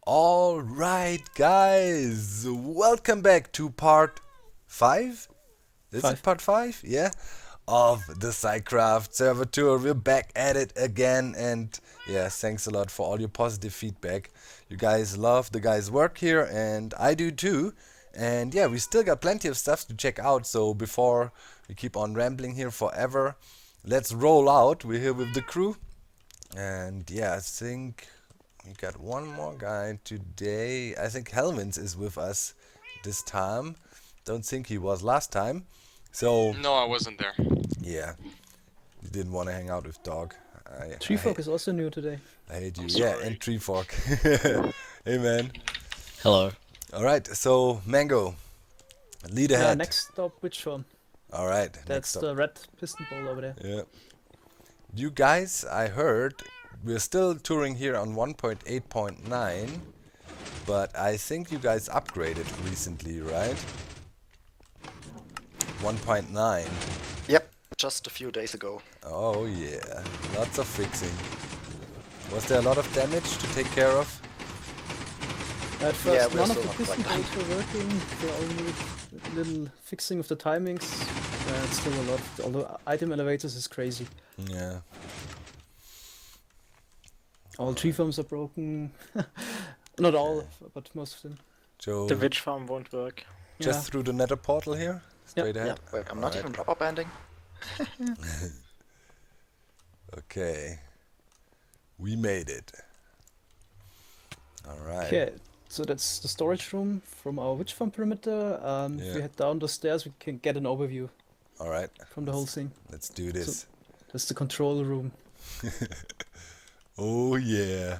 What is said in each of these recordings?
Alright guys, welcome back to part 5? Is it part 5? Yeah? Of the Scicraft Server tour. We're back at it again, and yeah, thanks a lot for all your positive feedback. You guys love the guys' work here, and I do too. And yeah, we still got plenty of stuff to check out, so before we keep on rambling here forever, let's roll out. We're here with the crew. And yeah, I think we got one more guy today. I think Helmins is with us this time. Don't think he was last time. So No, I wasn't there. yeah, you didn't want to hang out with Dog. Treefork is also new today. I hate you. I'm Yeah, sorry. and Treefork. Hey man. Hello. Alright, so Mango, lead ahead. Next stop, which one? Alright, That's the red piston ball over there. Yeah. You guys, I heard, we're still touring here on 1.8.9, but I think you guys upgraded recently, right? 1.9. Yep, just a few days ago. Oh yeah, lots of fixing. Was there a lot of damage to take care of? At first, Yeah, we're none of still the not piston quite bolts were working. There only a little fixing of the timings. It's still a lot. Although item elevators is crazy. Yeah. All tree farms are broken. Not all, but most of them. Joe, The witch farm won't work. just through the Nether portal here? Straight Yeah, ahead? wait, I'm not even rubber banding. Okay. We made it. Alright. Okay, so that's the storage room from our witch farm perimeter. If Yeah. we head down the stairs, we can get an overview Alright, from the whole thing. let's do this. That's the control room. Oh yeah.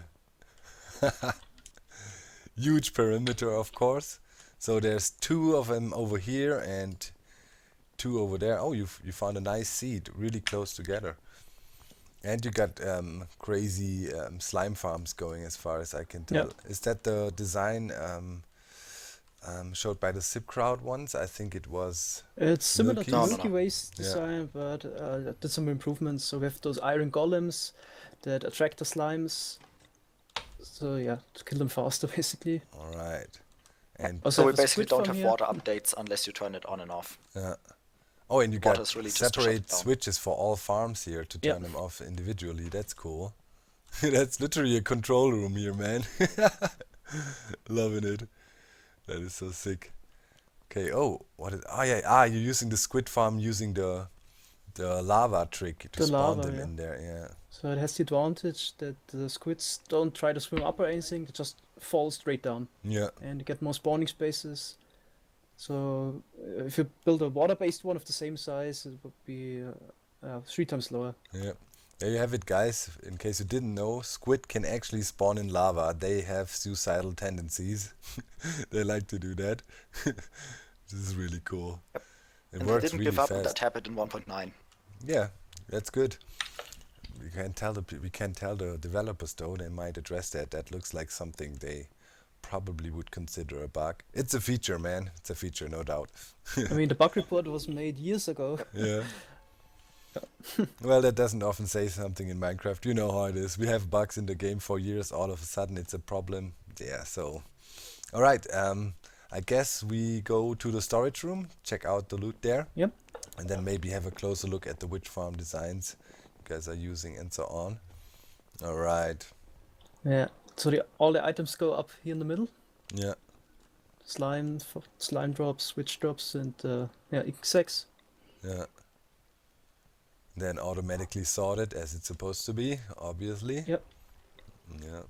Huge perimeter, of course. So there's 2 of them over here and 2 over there. Oh, you found a nice seed, really close together. And you got crazy slime farms going, as far as I can tell. Yeah. Is that the design showed by the Scicraft ones? I think it was. It's similar to Milky's? Milky Way's Yeah. design, but did some improvements. So we have those iron golems that attract the slimes. So yeah, to kill them faster, basically. All right. And Also So we have a basically squid don't farm have here. water updates unless you turn it on and off. oh, and you got Water's really just to shut it separate down. switches for all farms here to Yeah. turn them off individually. That's cool. That's literally a control room here, man. Loving it. That is so sick. Okay. Oh, what is? Oh yeah. You're using the squid farm using the lava trick to The spawn lava, them yeah. in there. Yeah. So it has the advantage that the squids don't try to swim up or anything; they just fall straight down, Yeah. and you get more spawning spaces. So if you build a water-based one of the same size, it would be 3 times lower. Yeah. There you have it, guys. In case you didn't know, squid can actually spawn in lava. They have suicidal tendencies. They like to do that. This is really cool. It And they works didn't really give up, and fast. that happened in 1.9. Yeah, that's good. We can't tell the developers though. They might address that. That looks like something they probably would consider a bug. It's a feature, man. It's a feature, no doubt. I mean, the bug report was made years ago. Yeah. Well, that doesn't often say something in Minecraft. You know how it is. We have bugs in the game for years. All of a sudden, it's a problem. Yeah. So, all right. I guess we go to the storage room. Check out the loot there. Yep. And then maybe have a closer look at the witch farm designs you guys are using and so on. All right. Yeah. So all the items go up here in the middle. Yeah. Slime drops, witch drops, and insects. Yeah. Then automatically sorted as it's supposed to be, obviously. Yep. Yeah.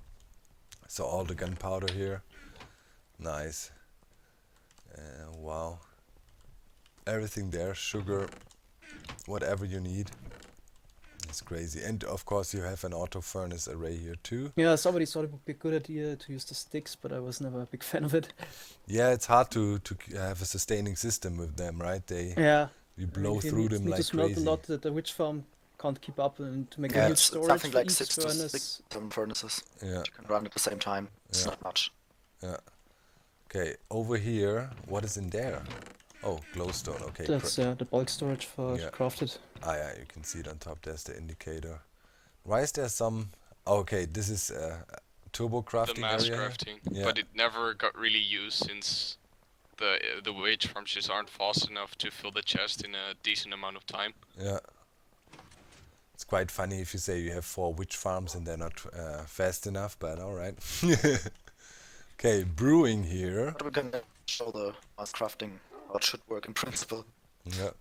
So all the gunpowder here. Nice. Wow. Everything there, sugar, whatever you need. It's crazy. And of course you have an auto furnace array here too. Yeah, somebody thought it would be a good idea to use the sticks, but I was never a big fan of it. Yeah, it's hard to have a sustaining system with them, right? Yeah. You I mean, blow if you through need them to like smelt crazy. a lot that the witch farm can't keep up, and to make a Yeah, huge it's storage something for like each 6 to furnace. 7 furnaces. Yeah. You can run at the same time. It's Yeah. not much. Yeah. Okay, over here, what is in there? Oh, glowstone. Okay. That's the bulk storage for Yeah. crafted. Ah, yeah, you can see it on top. There's the indicator. Why is there some? Oh, okay, this is turbo the crafting mass area. crafting, Yeah. but it never got really used since the wage farms just aren't fast enough to fill the chest in a decent amount of time. Yeah. It's quite funny if you say you have 4 witch farms and they're not fast enough, but alright. Okay, brewing here. But we can show the mass crafting how it should work in principle. Yeah.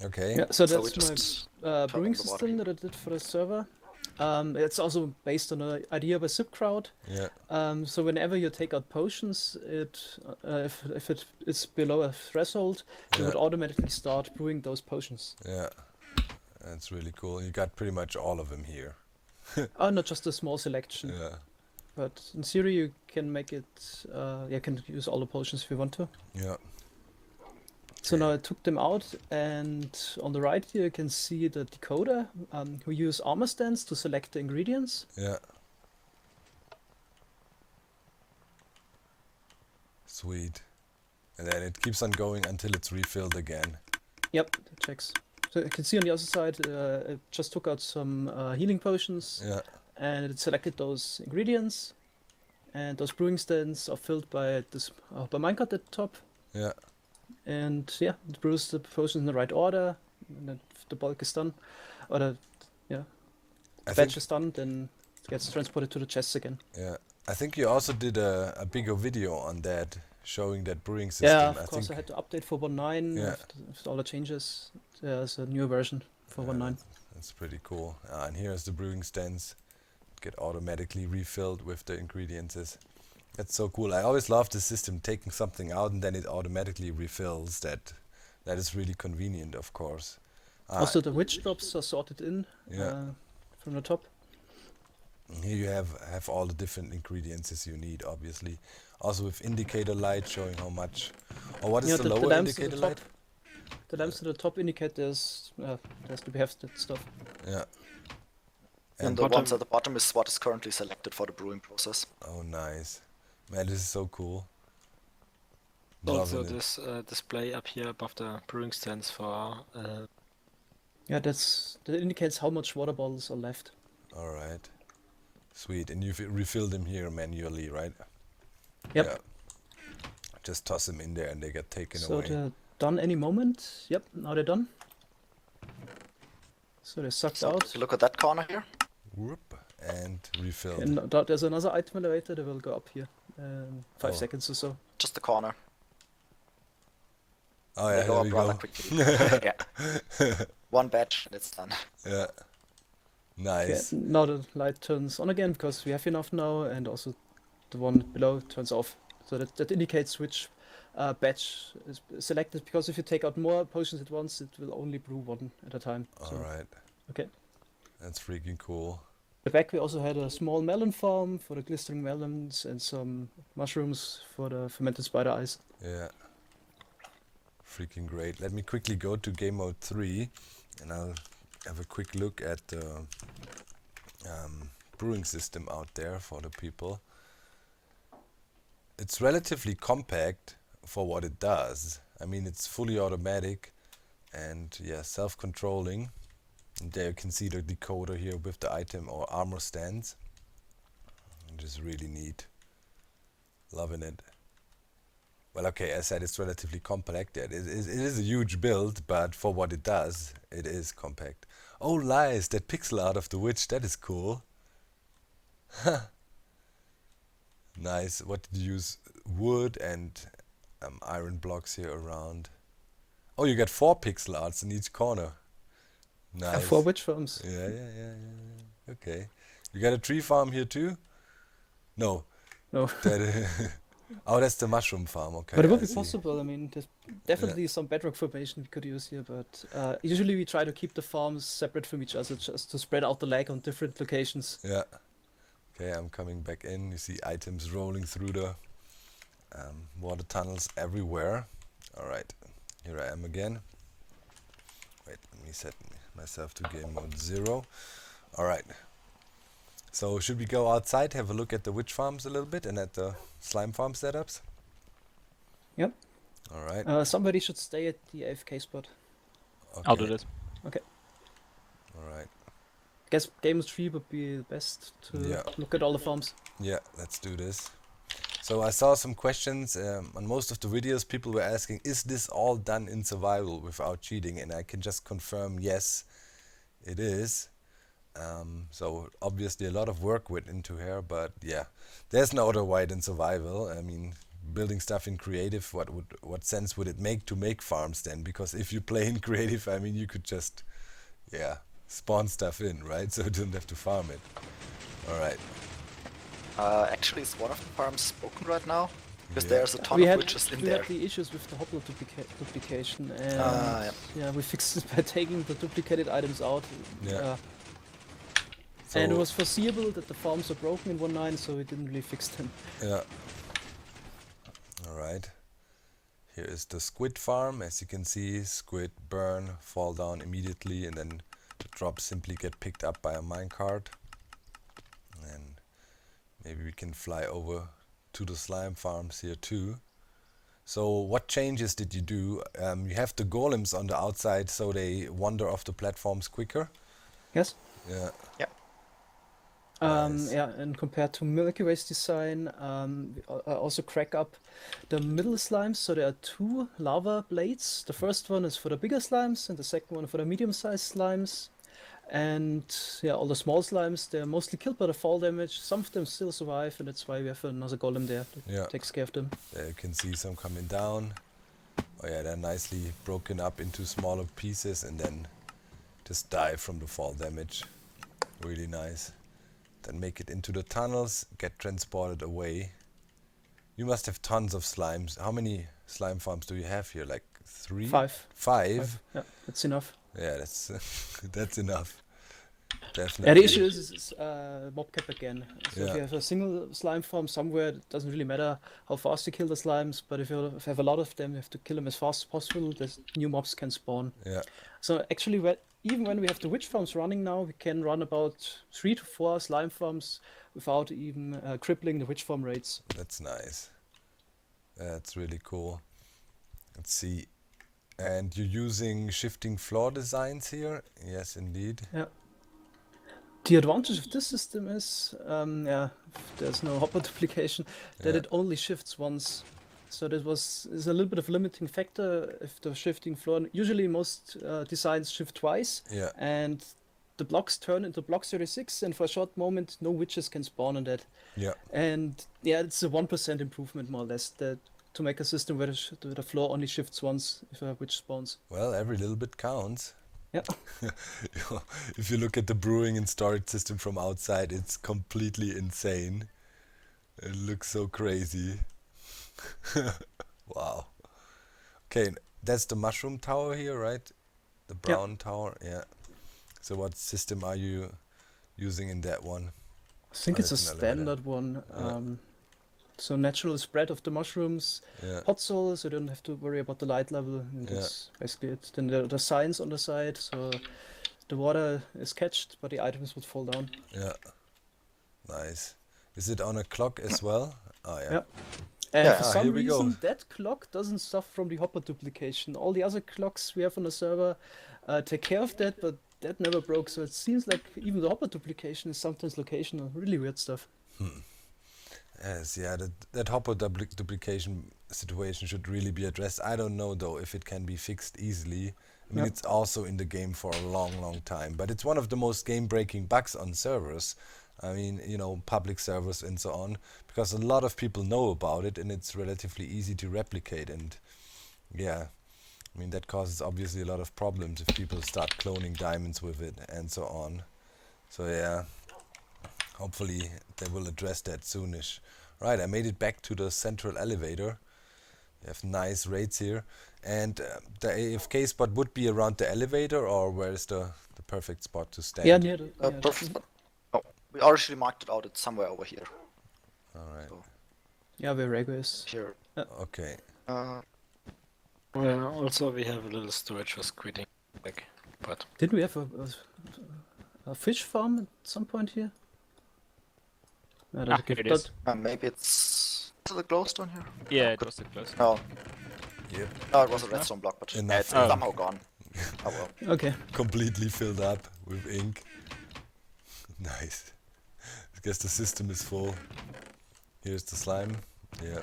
Okay. Yeah, so So we that's just my turn brewing on the water system heat. that I did for the server. It's also based on an idea by Scicraft. Yeah. So whenever you take out potions, if it is below a threshold, it would Yeah. automatically start brewing those potions. Yeah. That's really cool. You got pretty much all of them here. Oh, not just a small selection, Yeah. but in theory you can make it. You can use all the potions if you want to. Yeah. So now I took them out, and on the right here you can see the decoder. We use armor stands to select the ingredients. Yeah. Sweet. And then it keeps on going until it's refilled again. Yep, it checks. So you can see on the other side, it just took out some healing potions, Yeah. and it selected those ingredients. And those brewing stands are filled by this by minecart at the top. Yeah. And yeah, it brews the potions in the right order. And then if the bulk is done, or the I batch think, is done, then it gets transported to the chests again. yeah. I think you also did a bigger video on that, showing that brewing system. Yeah, of I course, I think. had to update for 1.9 Yeah. after all the changes. There's a new version for 1.9. That's pretty cool. And here's the brewing stands. Get automatically refilled with the ingredients. That's so cool. I always love the system, taking something out and then it automatically refills. That is really convenient, of course. Also, the witch drops are sorted in Yeah. from the top. Here you have all the different ingredients you need, obviously. Also with indicator light showing how much. Or what is Yeah, the the lower lamps at the indicator top. light? The lamps at the top indicate there's to be hefted stuff. Yeah. And the ones at the bottom is what is currently selected for the brewing process. Oh, nice. Man, this is so cool. Also, Loving it. this display up here above the brewing stands for Yeah, that indicates how much water bottles are left. All right. Sweet. And you refill them here manually, right? Yep. Yeah. Just toss them in there and they get taken So away. they're done any moment. Yep, now they're done. So they're sucked So out. if you look at that corner here, Whoop, and refilled. And there's another item elevator that will go up here. 5 Oh. seconds or so. just the corner. Oh They yeah, go there up we rather go. quickly. Yeah. One batch and it's done. Yeah. Okay, Nice. now the light turns on again because we have enough now, and also the one below turns off. So that indicates which batch is selected, because if you take out more potions at once, it will only brew one at a time. So, All right. okay. That's freaking cool. At the back we also had a small melon farm for the glistering melons and some mushrooms for the fermented spider eyes. Yeah. Freaking great. Let me quickly go to game mode 3 and I'll have a quick look at the brewing system out there for the people. It's relatively compact for what it does. I mean, it's fully automatic and yeah, self-controlling. And there you can see the decoder here with the item or armor stands. Which is really neat. Loving it. Well, okay, as I said, it's relatively compact. Yeah, it is a huge build, but for what it does, it is compact. Oh, lies, that pixel art of the witch, that is cool. Nice. What did you use? Wood and iron blocks here around. Oh, you got 4 pixel arts in each corner. Nice. 4 witch farms. Yeah. Okay. You got a tree farm here too? No. No. Oh, that's the mushroom farm. Okay. But it would I be see. possible. I mean, there's definitely some bedrock formation we could use here, but usually we try to keep the farms separate from each other just to spread out the lag on different locations. Yeah. Okay, I'm coming back in. You see items rolling through the water tunnels everywhere. All right, here I am again. Wait, let me set myself to game mode 0. All right. So should we go outside, have a look at the witch farms a little bit and at the slime farm setups? Yep. All right. Somebody should stay at the AFK spot. Okay. I'll do that. Okay. All right. guess game 3 would be the best to look at all the farms. Yeah, let's do this. So I saw some questions on most of the videos. People were asking, is this all done in survival without cheating? And I can just confirm, yes, it is. So obviously a lot of work went into here, but yeah, there's no other way than survival. I mean, building stuff in creative, what sense would it make to make farms then? Because if you play in creative, I mean, you could just spawn stuff in, right? So you don't have to farm it. All right. Actually, is one of the farms broken right now? Because Yeah. there's a ton We of had, witches in we there. had the issues with the hopper duplication, and yeah. we fixed it by taking the duplicated items out. Yeah. And it So- was foreseeable that the farms are broken in 1.9, so we didn't really fix them. Yeah. All right. Here is the squid farm. As you can see, squid burn, fall down immediately, and then the drops simply get picked up by a minecart. And maybe we can fly over to the slime farms here too. So what changes did you do? You have the golems on the outside, so they wander off the platforms quicker. Yes? Yeah. Nice. Yeah, and compared to Milky Way's design, I also crack up the middle slimes. So there are 2 lava blades. The first one is for the bigger slimes, and the second one for the medium-sized slimes. And yeah, all the small slimes, they're mostly killed by the fall damage. Some of them still survive, and that's why we have another golem there that takes care of them. There you can see some coming down. Oh yeah, they're nicely broken up into smaller pieces and then just die from the fall damage. Really nice. Then make it into the tunnels, get transported away. You must have tons of slimes. How many slime farms do you have here? Like 3? 5. 5? Yeah, that's enough. Yeah, that's that's enough. Definitely. Yeah, the issue is mob cap again. So if Yeah. you have a single slime farm somewhere, it doesn't really matter how fast you kill the slimes, but if you have a lot of them, you have to kill them as fast as possible. The new mobs can spawn. Yeah. So actually, even when we have the witch farms running now, we can run about 3 to 4 slime farms without even crippling the witch farm rates. That's nice. That's really cool. Let's see. And you're using shifting floor designs here? Yes, indeed. Yeah. The advantage of this system is, there's no hopper duplication, that Yeah. it only shifts once. So that is a little bit of a limiting factor if the shifting floor. Usually most designs shift twice, Yeah. and the blocks turn into block 36, and for a short moment no witches can spawn on that. Yeah. And yeah, it's a 1% improvement more or less to make a system where the floor only shifts once if a witch spawns. Well, every little bit counts. Yeah. If you look at the brewing and storage system from outside, it's completely insane. It looks so crazy. Wow. Okay, that's the mushroom tower here, right? The brown tower, yeah. So what system are you using in that one? I think Oh, it's a it's an elevator. standard one. So natural spread of the mushrooms, Yeah. hot soil, so you don't have to worry about the light level. And Yeah. that's basically it. Then the signs on the side, so the water is catched, but the items would fall down. Yeah. Nice. Is it on a clock as well? Oh yeah. Yeah. And Yeah, for here some we go. reason, that clock doesn't suffer from the hopper duplication. All the other clocks we have on the server take care of that, but that never broke. So it seems like even the hopper duplication is sometimes locational. Really weird stuff. Yes, yeah, that hopper duplication situation should really be addressed. I don't know though if it can be fixed easily. I mean, Yep. it's also in the game for a long, long time, but it's one of the most game-breaking bugs on servers. I mean, you know, public servers and so on, because a lot of people know about it and it's relatively easy to replicate. And yeah, I mean, that causes obviously a lot of problems if people start cloning diamonds with it and so on. So yeah, hopefully they will address that soonish. Right, I made it back to the central elevator. You have nice rates here. And the AFK spot would be around the elevator, or where is the perfect spot to stand? Yeah, near the. Perfect spot. Oh, we already marked it out. It's somewhere over here. Alright, Yeah, where Rego is. Here. okay. Well, also we have a little storage for squidding, like, but Didn't we have a fish farm at some point here? here it is. Maybe it's the glowstone here. Yeah, it was the close. No, Yep, no, it was a redstone block, but Enough. it's Oh. somehow gone. Oh well. Okay. completely filled up with ink. Nice. I guess the system is full. Here's the slime. Yeah.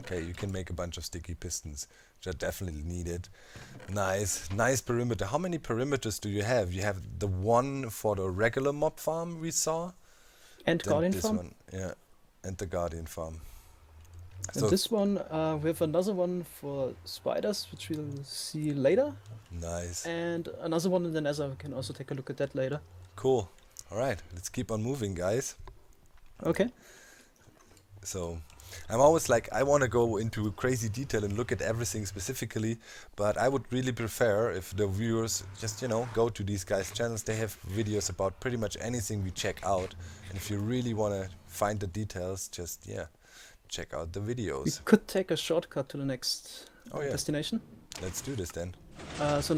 Okay, you can make a bunch of sticky pistons, which are definitely needed. Nice. Nice perimeter. How many perimeters do you have? You have the one for the regular mob farm we saw. And Then Guardian this Farm. one. Yeah. And the Guardian Farm. And this one, we have another one for spiders, which we'll see later. Nice. And another one in the Nether. We can also take a look at that later. Cool. Alright, let's keep on moving, guys. Okay. So, I'm always like, I want to go into crazy detail and look at everything specifically, but I would really prefer if the viewers just, you know, go to these guys' channels. They have videos about pretty much anything we check out. And if you really want to find the details, just, yeah, check out the We videos. could take a shortcut to the next Oh, yeah. destination. Let's do this then. So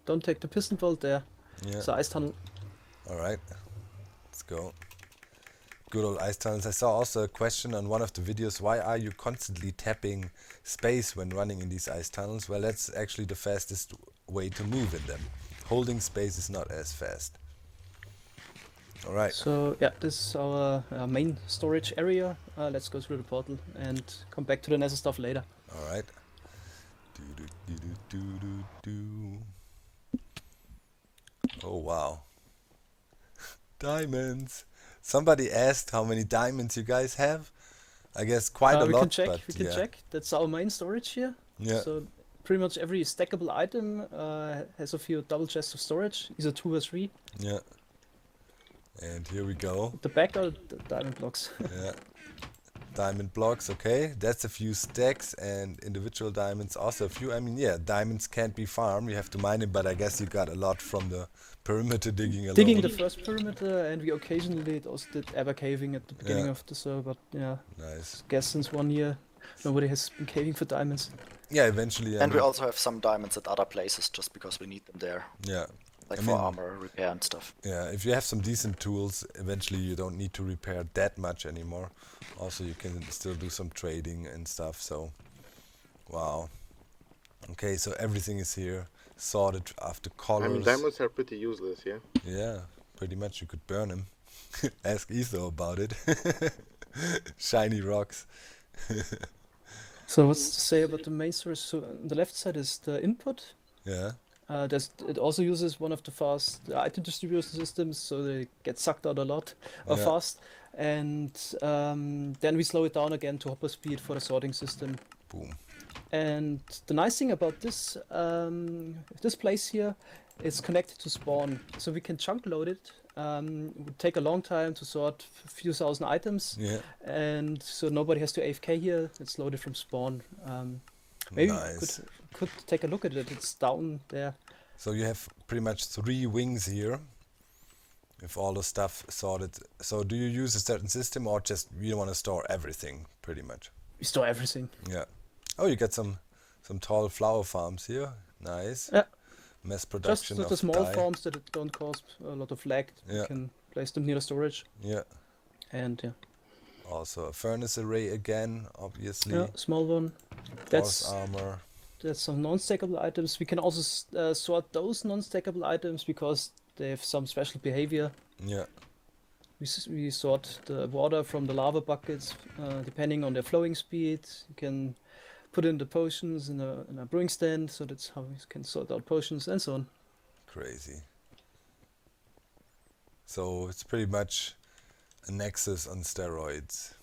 don't take the piston vault there. Yeah. It's the ice tunnel. Alright. Let's go. Good old ice tunnels. I saw also a question on one of the videos, why are you constantly tapping space when running in these ice tunnels? Well, that's actually the fastest way to move in them. Holding space is not as fast. Alright. So yeah, this is our main storage area. Let's go through the portal and come back to the Nether stuff later. Alright. Do. Oh wow. Diamonds. Somebody asked how many diamonds you guys have. I guess quite a we lot, can check. but We can yeah. check. That's our main storage here. Yeah. So pretty much every stackable item has a few double chests of storage, either 2 or 3. Yeah. And here we go. At the back are the diamond blocks. Yeah. Diamond blocks, okay. That's a few stacks, and individual diamonds also a few. I mean, yeah, diamonds can't be farmed. You have to mine them, but I guess you got a lot from the perimeter digging alone. Digging the first perimeter, and we occasionally also did ever caving at the beginning Yeah. of the server. But yeah, Nice. I guess since 1 year, nobody has been caving for diamonds. Yeah, eventually. I And we mean, also have some diamonds at other places just because we need them there. yeah. Like I for mean- armor repair and stuff. Yeah, if you have some decent tools, eventually you don't need to repair that much anymore. Also, you can still do some trading and stuff, so... Wow. Okay, so everything is here, sorted after colors. I mean, diamonds are pretty useless, yeah? Yeah, pretty much you could burn them. Ask Etho about it. Shiny rocks. So what's to say about the main source? So on the left side is the input. Yeah, It also uses one of the fast item distribution systems, so they get sucked out a lot Yeah. fast. And then we slow it down again to hopper speed for the sorting system. boom. And the nice thing about this place here, it's connected to spawn, so we can chunk load it. It would take a long time to sort a few thousand items, Yeah, and so nobody has to AFK here. It's loaded from spawn. Maybe we nice. could take a look at it. It's down there. So you have pretty much 3 wings here. With all the stuff sorted. So do you use a certain system or just you want to store everything, pretty much? We store everything. Yeah. Oh, you got some tall flower farms here. Nice. Yeah. Mass Just production the of small dye. farms that it don't cause a lot of lag. Yeah. You can place them near the storage. Yeah. And yeah, Also a furnace array again, obviously. yeah, small one. Force That's armor. There's some non-stackable items. We can also sort those non-stackable items because they have some special behavior. Yeah. We sort the water from the lava buckets depending on their flowing speed. You can put in the potions in a brewing stand, so that's how we can sort out potions and so on. Crazy. So it's pretty much a Nexus on steroids.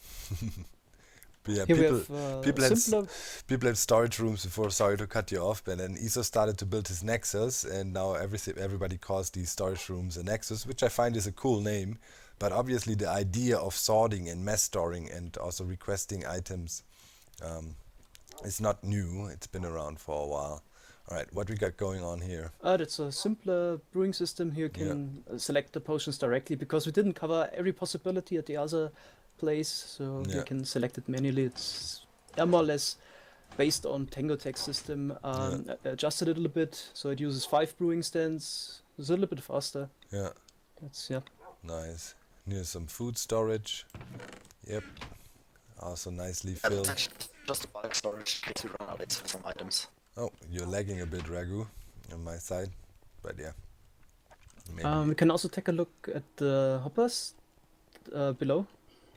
But yeah, Here we people have people had simpler. people had storage rooms before. Sorry to cut you off, but then Iso started to build his Nexus, and now everybody calls these storage rooms a Nexus, which I find is a cool name. But obviously, the idea of sorting and mass storing and also requesting items is not new. It's been around for a while. All right, what we got going on here? That's a simpler brewing system. Here you can select the potions directly because we didn't cover every possibility at the other place, so Yeah. you can select it manually. It's more or less based on Tango text system, adjusted a little bit, so it uses 5 brewing stands. It's a little bit faster. Yeah, That's yeah. nice. Near some food storage. Yep. Also nicely And filled. it's just a bulk storage in case we run out of some items. Oh, you're lagging a bit, Ragu, on my side. But yeah. Maybe. We can also take a look at the hoppers below.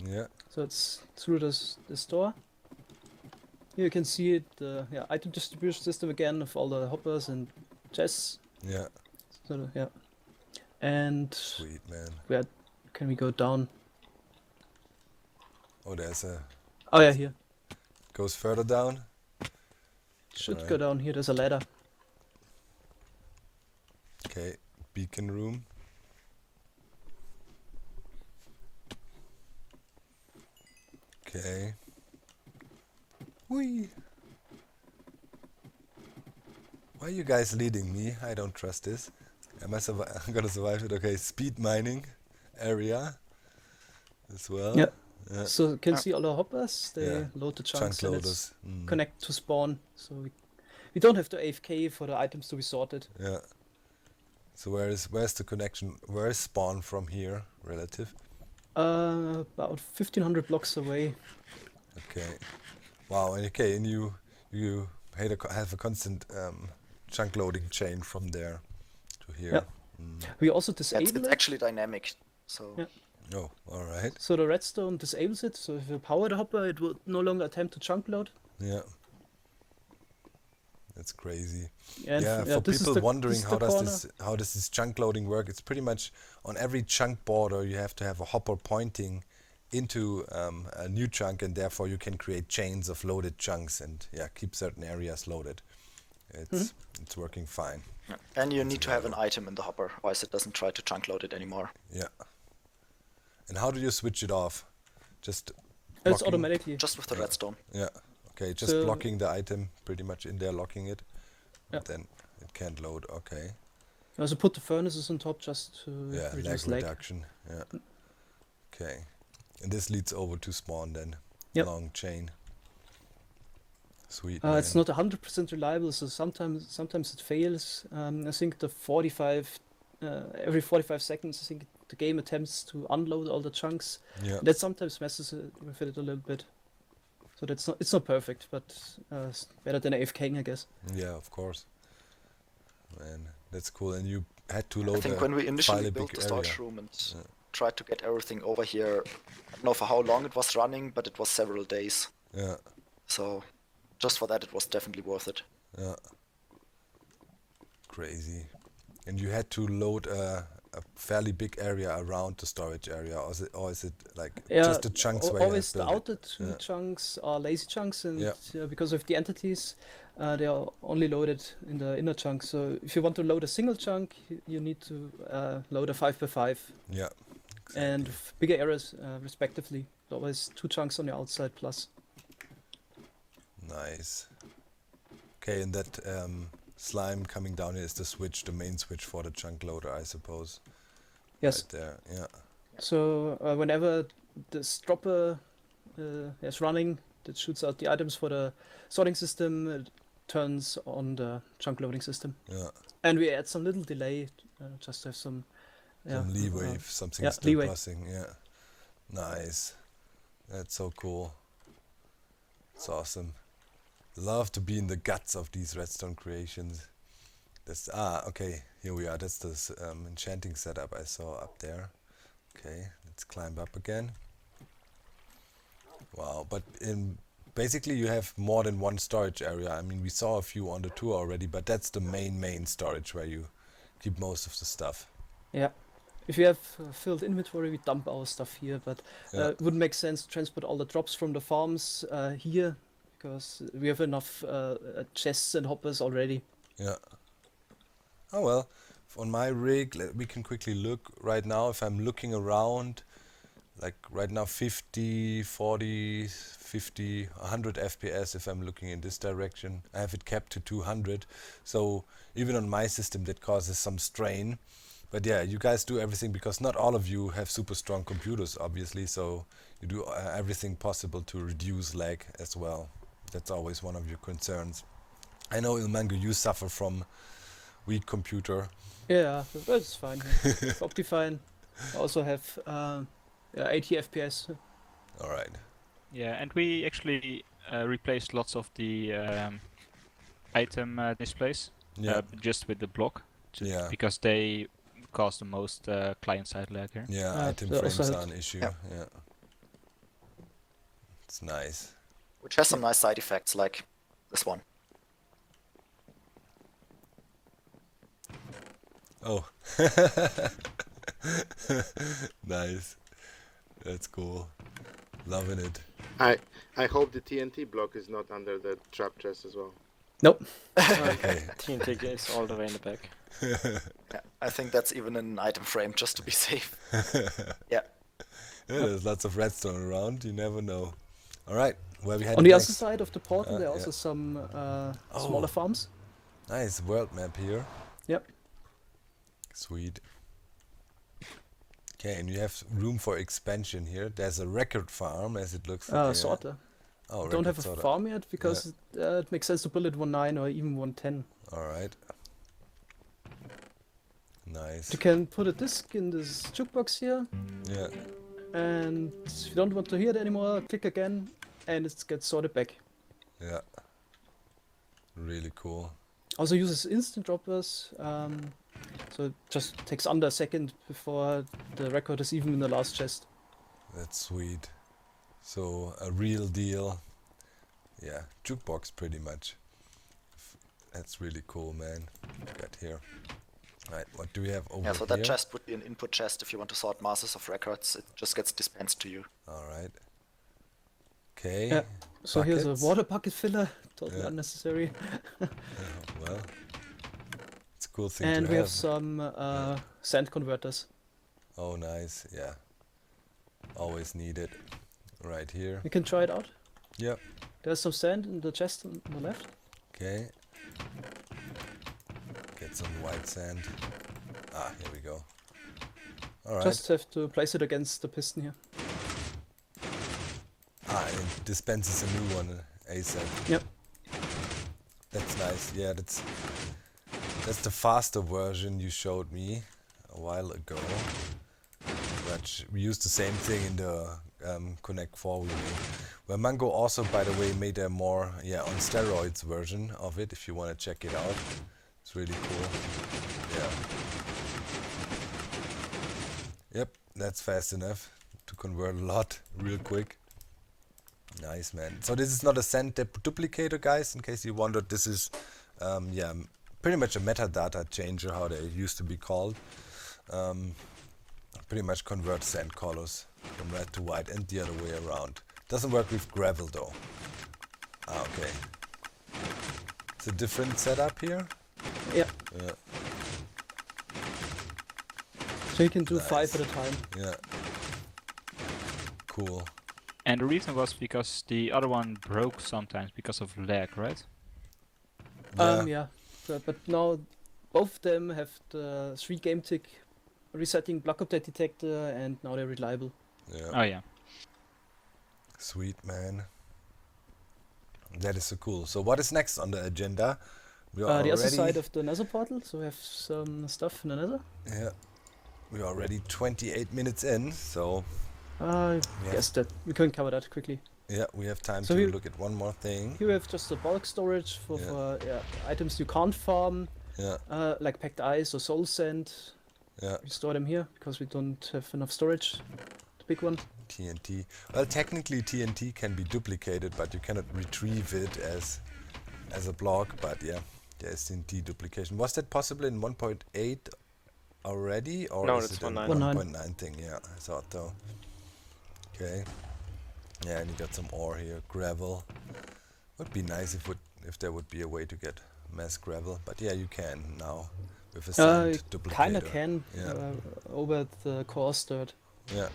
Yeah. So it's through the store. Here you can see it, item distribution system again of all the hoppers and chests. Yeah. So yeah, and Sweet, man. where can we go down? Oh, there's a... Oh yeah, here. Goes further down. Should go Alright. down here. There's a ladder. Okay. Beacon room. Okay. Whee! Why are you guys leading me? I don't trust this. I'm gonna survive it. Okay, speed mining area as well. Yeah. Yeah. So you can see all the hoppers. They Yeah. load the Chunk chunks and it's loaders. Mm. connect to spawn. So we don't have to AFK for the items to be sorted. Yeah. So where's the connection? Where is spawn from here, relative? About 1500 blocks away. Okay. Wow. And okay, and you have a constant chunk loading chain from there to here. Yeah. Mm. We also It's disable it. actually dynamic. So Yeah. Oh, all right. So the redstone disables it. So if you power the hopper, it will no longer attempt to chunk load. Yeah. That's crazy. And Yeah, for this is people the- wondering this is how the corner. does this chunk loading work, it's pretty much on every chunk border you have to have a hopper pointing into a new chunk, and therefore you can create chains of loaded chunks and keep certain areas loaded. It's working fine. yeah. And you need to have an item in the hopper, otherwise it doesn't try to chunk load it anymore. Yeah. And how do you switch it off? Just It's blocking- automatically. Just with the redstone. Yeah. Okay, just So- blocking the item pretty much in there, locking it. Yeah. Then it can't load. Okay. You also put the furnaces on top just to Yeah, lag reduce lag. reduction. Yeah. Okay. And this leads over to spawn then. Yep. Long chain. Sweet. It's man. not 100% reliable, so sometimes it fails. I think every 45 seconds, I think the game attempts to unload all the chunks. Yeah. That sometimes messes with it a little bit. So it's not perfect, but it's better than AFKing, I guess. Yeah, of course. Man, that's cool. And you had to I load think a when we initially fairly built big the storage area. room and Yeah. tried to get everything over here, I don't know for how long it was running, but it was several days. Yeah. So just for that, it was definitely worth it. Yeah. Crazy. And you had to load a fairly big area around the storage area, or is it like just the chunks where you always have the built it? outer two Yeah. chunks are lazy chunks, and Yeah. because of the entities, they are only loaded in the inner chunk. So if you want to load a single chunk, you need to load a 5x5 Yeah. and bigger areas respectively. Always two chunks on the outside plus. Nice. Okay, and that slime coming down here is the switch, the main switch for the chunk loader, I suppose. Yes. Right there. Yeah. So whenever this dropper is running, that shoots out the items for the sorting system, it turns on the chunk loading system. Yeah. And we add some little delay, just to have some Leeway if something's yeah, still leeway. processing. Yeah. Nice. That's so cool. It's awesome. Love to be in the guts of these redstone creations. Okay, here we are. That's this enchanting setup I saw up there. Okay, let's climb up again. Wow, but basically you have more than one storage area. I mean, we saw a few on the tour already, but that's the main storage where you keep most of the stuff. Yeah. If you have filled inventory, we dump our stuff here, but Yeah. it wouldn't make sense to transport all the drops from the farms here, because we have enough chests and hoppers already. Yeah. Oh well, on my rig, we can quickly look right now. If I'm looking around, like right now 50, 40, 50, 100 FPS if I'm looking in this direction. I have it capped to 200. So even on my system that causes some strain. But yeah, you guys do everything because not all of you have super strong computers, obviously. So you do everything possible to reduce lag as well. That's always one of your concerns. I know, Ilmango, you suffer from weak computer. Yeah, but it's fine. It's Optifine. I also have 80 FPS. All right. Yeah, and we actually replaced lots of the item displays Yeah. just with the block, Yeah. because they cause the most client-side lag here. Yeah, item they also frames had- are an issue. Yeah. Yeah. It's nice. Which has some nice side effects, like this one. Oh. Nice. That's cool. Loving it. I hope the TNT block is not under the trap chest as well. Nope. Okay. TNT is all the way in the back. Yeah, I think that's even an item frame just to be safe. Yeah. Yeah, there's lots of redstone around. You never know. All right, where we headed On the other next? side of the portal, there are yeah. also some Oh. smaller farms. Nice world map here. Yep. Sweet. Okay, and you have room for expansion here. There's a record farm, as it looks. Sorter. Oh, Don't have record a sorter. farm yet because it makes sense to build it 1.9 or even 1.10. All right. Nice. You can put a disc in this jukebox here, Yeah. and if you don't want to hear it anymore, click again, and it gets sorted back. Yeah. Really cool. Also uses instant droppers, so it just takes under a second before the record is even in the last chest. That's sweet. So a real deal. Yeah, jukebox pretty much. That's really cool, man. Got here. Right, what do we have over Yeah, so here? that chest would be an input chest if you want to sort masses of records. It just gets dispensed to you. All right. Okay. Yeah. So here's a Buckets. water bucket filler, totally Yeah. unnecessary. Well, it's a cool thing And to we have. have some sand converters. Oh, nice. Yeah. Always need it. Right here. You can try it out. Yep. There's some sand in the chest on the left. Okay. Get some white sand. Ah, here we go. All right. Just have to place it against the piston here. Ah, and it dispenses a new one ASAP. Yep. That's nice. Yeah, that's the faster version you showed me a while ago. But we used the same thing in the Connect 4 we made. Where Mango also, by the way, made a more on steroids version of it. If you want to check it out, it's really cool. Yeah. Yep, that's fast enough to convert a lot real quick. Nice, man. So this is not a sand duplicator, guys, in case you wondered. This is pretty much a metadata changer, how they used to be called. Pretty much convert sand colors from red to white and the other way around. Doesn't work with gravel though. Ah, okay. It's a different setup here. Yeah. Yeah, So you can do Nice. 5 at a time. yeah. Cool. And the reason was because the other one broke sometimes because of lag, right? Yeah. But now both of them have the 3 game tick resetting block update detector, and now they're reliable. Yeah. Oh yeah. Sweet, man. That is so cool. So what is next on the agenda? We are The other already, side of the Nether portal, so we have some stuff in the Nether. yeah, we are already 28 minutes in, so I Yeah. guess that we can cover that quickly. yeah, we have time So to we- look at one more thing. Here we have just a bulk storage for, Yeah. items you can't farm, Yeah, like packed ice or soul sand. yeah, We store them here because we don't have enough storage. The big one. TNT. Well, technically TNT can be duplicated, but you cannot retrieve it as a block. But yeah, there's TNT duplication. Was that possible in 1.8 already, or No, is that's it a 1.9. 1.9 thing? Yeah, I thought so. Okay. Yeah, and you got some ore here, gravel. Would be nice if there would be a way to get mass gravel, but yeah, you can now with a sand You duplicator. kinda can Yeah. over the coarse dirt. Yeah,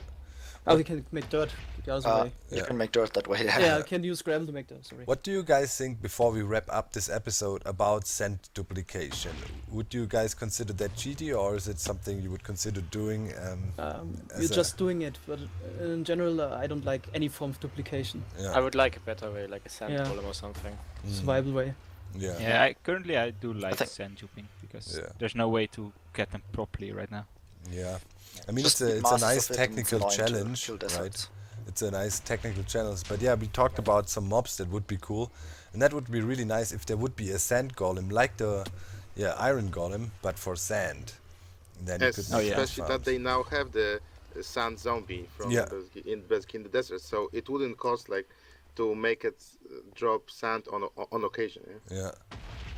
Oh, we can make dirt the other way. You Yeah. can make dirt that way. Yeah, I can use gravel to make dirt. Sorry. What do you guys think, before we wrap up this episode, about sand duplication? Would you guys consider that cheaty, or is it something you would consider doing? You're just doing it, but in general, I don't like any form of duplication. Yeah. I would like a better way, like a sand Yeah. golem or something. Survival way. Yeah. Yeah, currently I do like think- sand duping because Yeah. there's no way to get them properly right now. Yeah. I mean, Just it's need a masses nice of it and it's technical annoying to challenge, kill right? deserts. It's a nice technical challenge. But yeah, we talked about some mobs that would be cool, and that would be really nice if there would be a sand golem like the iron golem, but for sand. Then you could make Especially that farms. they now have the sand zombie from Yeah. basically in the desert, so it wouldn't cost like to make it drop sand on occasion. Yeah? Yeah.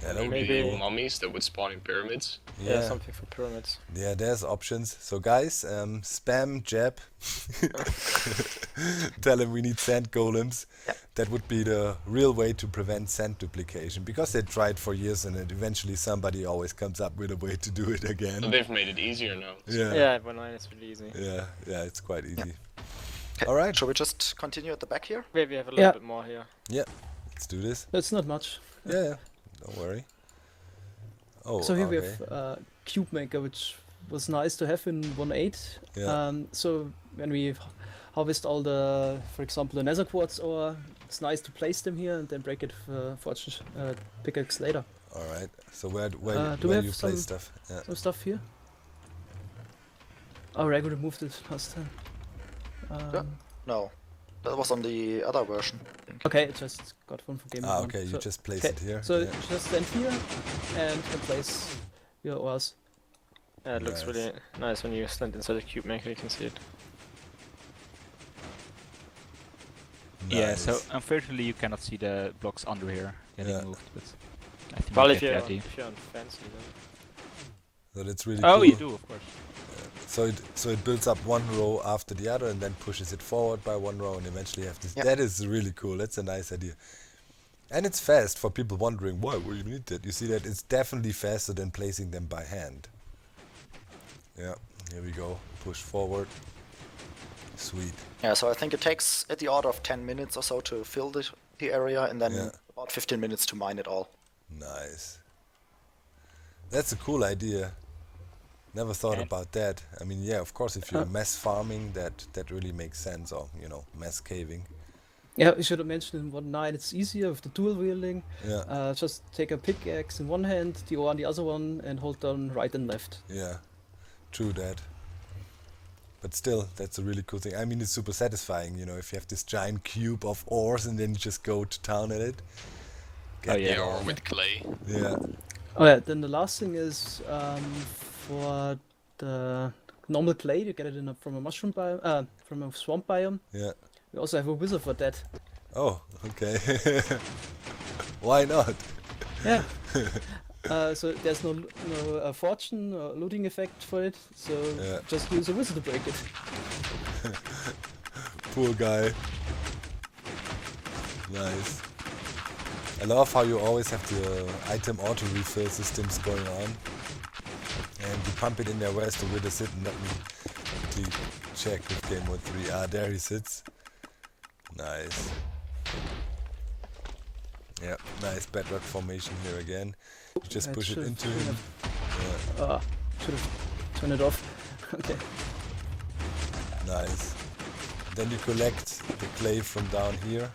Yeah, that would Maybe be cool. mummies that would spawn in pyramids. Yeah, Yeah. something for pyramids. Yeah, there's options. So guys, spam Jeb. Tell him we need sand golems. Yeah. That would be the real way to prevent sand duplication, because they tried for years and it eventually somebody always comes up with a way to do it So again. they've made it easier now. Yeah. Yeah, 1.9 is really easy. Yeah, it's quite easy. Okay, All right. Shall we just continue at the back here? We have a little Yeah. bit more here. Let's do this. That's not much. Yeah. Don't worry. Oh, So here we okay. have Cube Maker, which was nice to have in 1.8. Yeah. So when we harvest all the, for example, the Nether quartz ore, it's nice to place them here and then break it for fortune pickaxe later. All right. So where do where we have you some- place stuff? Yeah. Some stuff here. Oh, Rego removed it last time. No, that was on the other version. I think. Okay, I just got one for game. Ah, One. okay. You So- just place okay, it here. So yeah. just stand here and you can place your ores. Yeah, it looks Nice. really nice when you stand inside the cube maker, you can see it. Yeah, so Nice. unfortunately you cannot see the blocks under here getting Yeah. moved, but I think Well, you if get you're, the idea. if you're on fancy, then. So that's really Oh, cool. you do, of course. So it builds up one row after the other and then pushes it forward by one row and eventually you have this. Yeah. That is really cool. That's a nice idea. And it's fast for people wondering why would you need that. You see that it's definitely faster than placing them by hand. Yeah, here we go. Push forward. Sweet. Yeah, so I think it takes at the order of 10 minutes or so to fill the area, and then Yeah. about 15 minutes to mine it all. Nice. That's a cool idea. Never thought And- about that. I mean, yeah, of course, if you're Uh. mass farming, that really makes sense, or mass caving. Yeah, you should have mentioned in 1.9 it's easier with the dual wielding. Yeah, Just take a pickaxe in one hand, the ore on the other one, and hold down right and left. yeah, true that. But still, that's a really cool thing. I mean, it's super satisfying, if you have this giant cube of ores and then you just go to town at it. Oh, Get yeah. that Yeah, or on. with clay. Yeah, Oh yeah, then the last thing is for the normal clay, you get it from a mushroom biome, from a swamp biome. yeah. We also have a wizard for that. Oh, okay. Why not? Yeah. So there's no fortune or looting effect for it, so Yeah. just use a wizard to break it. Poor guy. Nice. I love how you always have the item auto refill systems going on. And you pump it in there. Where's the wither sitting? Let me quickly check with game mode 3. Ah, there he sits. Nice. Yeah, nice bedrock formation here again. You just I push it should've into turned him. Yeah, Should have turned it off. Okay. nice. Then you collect the clay from down here.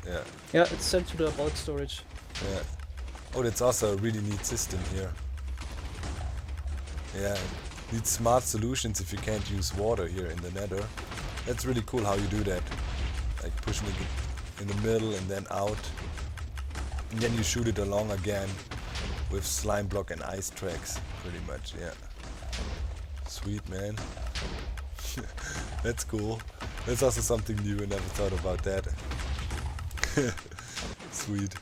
Yeah. Yeah, it's sent to the bulk storage. Yeah. Oh, that's also a really neat system here. Yeah. Need smart solutions if you can't use water here in the Nether. That's really cool how you do that. Like pushing it in the middle and then out. And then you shoot it along again with slime block and ice tracks, pretty much, yeah. Sweet, man. That's cool. That's also something new, I never thought about that. Sweet.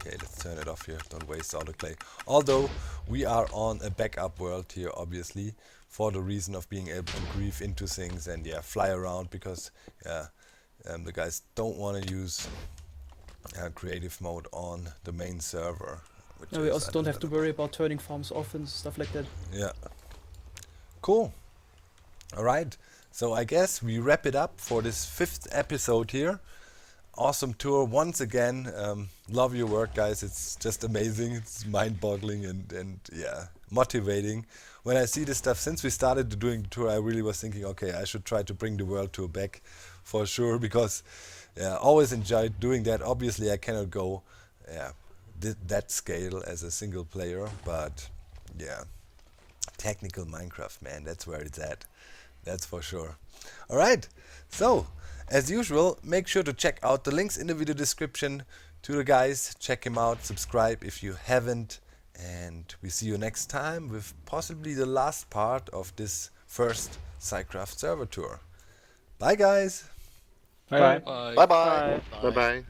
Okay, let's turn it off here. Don't waste all the clay. Although we are on a backup world here, obviously, for the reason of being able to grieve into things and fly around, because the guys don't want to use creative mode on the main server. Which Yeah, we is also don't have to understandable. worry about turning farms off and stuff like that. Yeah. Cool. All right. So I guess we wrap it up for this 5th episode here. Awesome tour once again. Love your work, guys. It's just amazing. It's mind-boggling and motivating. When I see this stuff, since we started doing the tour, I really was thinking, okay, I should try to bring the world tour back for sure, because always enjoyed doing that. Obviously, I cannot go that scale as a single player, but yeah, technical Minecraft, man, that's where it's at. That's for sure. All right. So, as usual, make sure to check out the links in the video description to the guys. Check him out, subscribe if you haven't, And we see you next time with possibly the last part of this first Scicraft server tour. Bye guys! Bye. Bye. Bye bye. Bye bye.